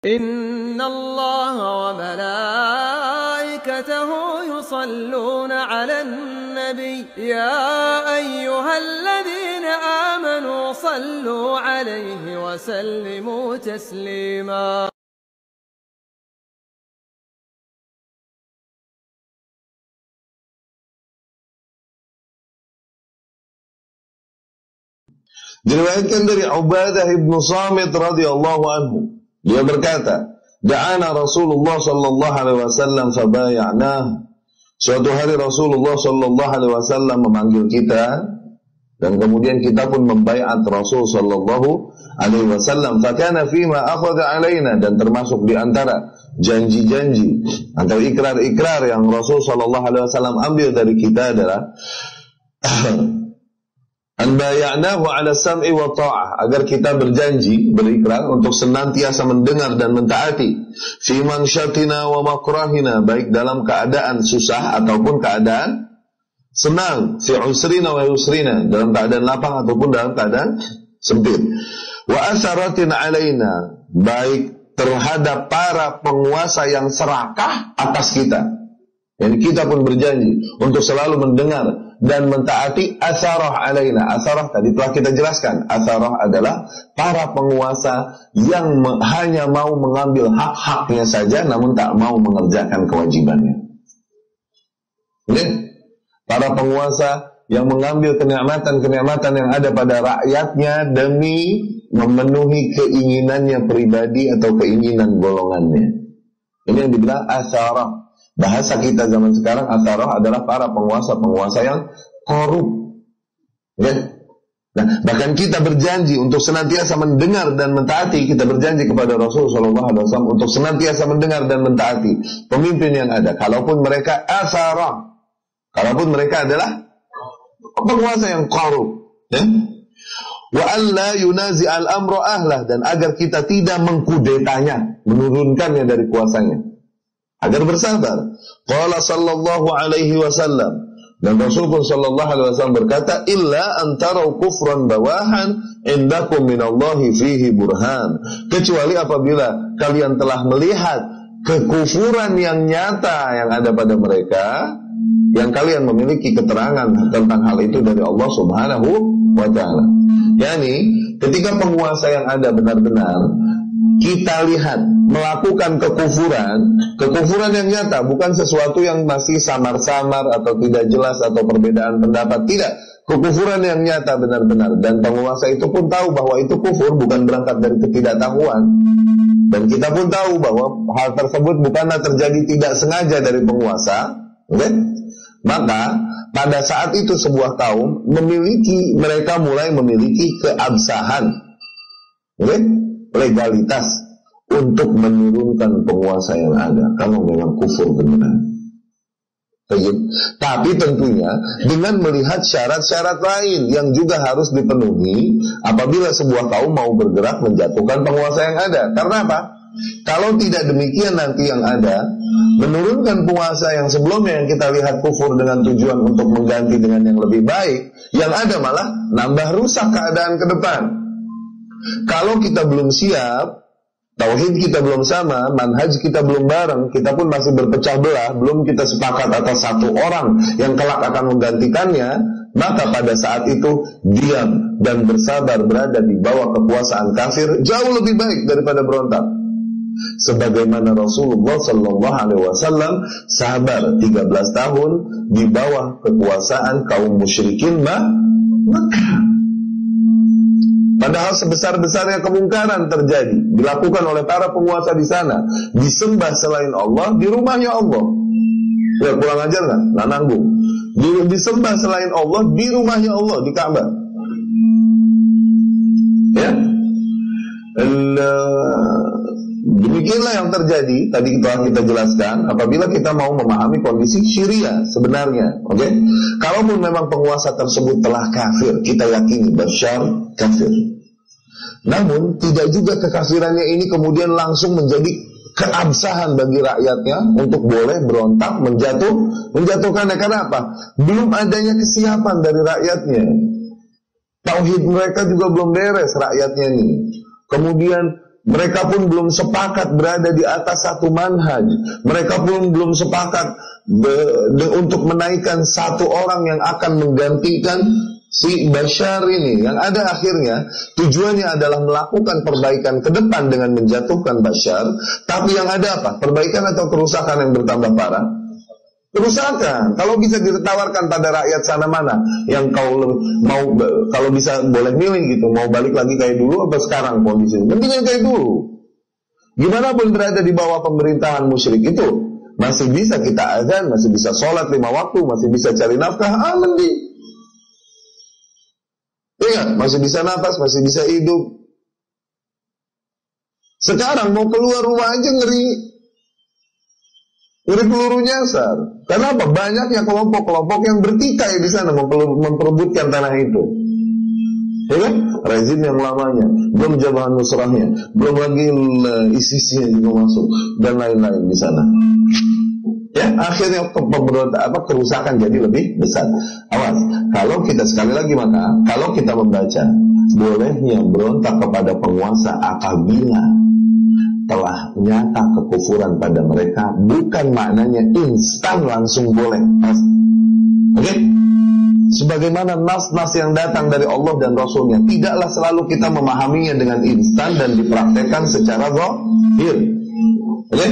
إن الله وملائكته يصلون على النبي يا أيها الذين آمنوا صلوا عليه وسلموا تسليما. Diriwayatkan dari Ubadah ibnu Samit radhiyallahu anhu, dia berkata, da'ana Rasulullah sallallahu alaihi wasallam fabaya'nah. Suatu hari Rasulullah sallallahu alaihi wasallam memanggil kita, dan kemudian kita pun membaiat Rasul sallallahu alaihi wasallam. Fakana fima akhadha alaina, dan termasuk di antara janji-janji, antara ikrar-ikrar yang Rasul sallallahu alaihi wasallam ambil dari kita adalah an bay'anahu 'ala sam'i wa ta'ah, agar kita berjanji, berikrar untuk senantiasa mendengar dan mentaati fi mansyatina wa makrahina, baik dalam keadaan susah ataupun keadaan senang, fi usrina wa yusrina, dalam keadaan lapang ataupun dalam keadaan sempit, wa asaratin 'alaina, baik terhadap para penguasa yang serakah atas kita. Dan kita pun berjanji untuk selalu mendengar dan mentaati asarah alaina. Asarah tadi telah kita jelaskan. Asarah adalah para penguasa yang hanya mau mengambil hak-haknya saja, namun tak mau mengerjakan kewajibannya. Ini para penguasa yang mengambil kenikmatan-kenikmatan yang ada pada rakyatnya demi memenuhi keinginannya pribadi atau keinginan golongannya. Ini yang dibilang asarah. Bahasa kita zaman sekarang, asarah adalah para penguasa-penguasa yang korup. Ya? Nah, bahkan kita berjanji untuk senantiasa mendengar dan mentaati. Kita berjanji kepada Rasulullah SAW untuk senantiasa mendengar dan mentaati pemimpin yang ada, kalaupun mereka asarah, kalaupun mereka adalah penguasa yang korup. Ya? Wa an la yunazi al-amra ahlah, dan agar kita tidak mengkudetanya, menurunkannya dari kuasanya, agar bersabar. Qala sallallahu alaihi wasallam, dan Rasul pun sallallahu alaihi wasallam berkata, illa antarau kufran bawahan indakum minallahi fihi burhan, kecuali apabila kalian telah melihat kekufuran yang nyata yang ada pada mereka, yang kalian memiliki keterangan tentang hal itu dari Allah subhanahu wa ta'ala. Yani ketika penguasa yang ada benar-benar kita lihat melakukan kekufuran yang nyata, bukan sesuatu yang masih samar-samar atau tidak jelas atau perbedaan pendapat, tidak, kekufuran yang nyata benar-benar, dan penguasa itu pun tahu bahwa itu kufur, bukan berangkat dari ketidaktahuan, dan kita pun tahu bahwa hal tersebut bukanlah terjadi tidak sengaja dari penguasa, okay? Maka pada saat itu sebuah kaum mereka mulai memiliki keabsahan, okay? Legalitas untuk menurunkan penguasa yang ada kalau memang kufur beneran. Tapi tentunya dengan melihat syarat-syarat lain yang juga harus dipenuhi apabila sebuah kaum mau bergerak menjatuhkan penguasa yang ada. Karena apa? Kalau tidak demikian, nanti yang ada menurunkan penguasa yang sebelumnya yang kita lihat kufur dengan tujuan untuk mengganti dengan yang lebih baik, yang ada malah nambah rusak keadaan ke depan. Kalau kita belum siap, tauhid kita belum sama, manhaj kita belum bareng, kita pun masih berpecah belah, belum kita sepakat atas satu orang yang kelak akan menggantikannya, maka pada saat itu diam dan bersabar berada di bawah kekuasaan kafir jauh lebih baik daripada berontak. Sebagaimana Rasulullah sallallahu alaihi wasallam sabar 13 tahun di bawah kekuasaan kaum musyrikin Makkah. Padahal sebesar-besarnya kemungkaran terjadi, dilakukan oleh para penguasa di sana, disembah selain Allah di rumahnya Allah. Ya, kurang ajar nggak? Nggak nanggung. Disembah selain Allah di rumahnya Allah, di Ka'bah. Ya, demikianlah yang terjadi. Tadi telah kita jelaskan. Apabila kita mau memahami kondisi Syria sebenarnya, oke? Kalaupun memang penguasa tersebut telah kafir, kita yakini Bashar kafir. Namun tidak juga kekafirannya ini kemudian langsung menjadi keabsahan bagi rakyatnya untuk boleh berontak, menjatuhkannya. Karena apa? Belum adanya kesiapan dari rakyatnya. Tauhid mereka juga belum beres rakyatnya ini. Kemudian Mereka pun belum sepakat berada di atas satu manhaj. Mereka pun belum sepakat untuk menaikkan satu orang yang akan menggantikan si Bashar ini. Yang ada akhirnya tujuannya adalah melakukan perbaikan ke depan dengan menjatuhkan Bashar. Tapi yang ada apa? Perbaikan atau kerusakan yang bertambah parah? Kerusakan. Kalau bisa ditawarkan pada rakyat sana mana yang kau mau, kalau bisa boleh milih gitu, mau balik lagi kayak dulu apa sekarang kondisinya? Mendingan kayak dulu. Gimana pun berada di bawah pemerintahan musyrik itu, masih bisa kita azan, masih bisa sholat 5 waktu, masih bisa cari nafkah, mending. Iya, masih bisa nafas, masih bisa hidup. Sekarang mau keluar rumah aja ngeri peluru nyasar. Karena apa? Banyaknya kelompok-kelompok yang bertikai di sana memperebutkan tanah itu. Ya kan? Rezim yang lamanya, belum Jabhat Nusrahnya, belum lagi ISIS-nya juga masuk dan lain-lain di sana. Ya, akhirnya kerusakan jadi lebih besar. Awas, kalau kita sekali lagi kalau kita membaca bolehnya berontak kepada penguasa apabila telah nyata kekufuran pada mereka, bukan maknanya instan langsung boleh. Oke? Sebagaimana nas-nas yang datang dari Allah dan Rasulnya, tidaklah selalu kita memahaminya dengan instan dan dipraktekkan secara zahir. Oke?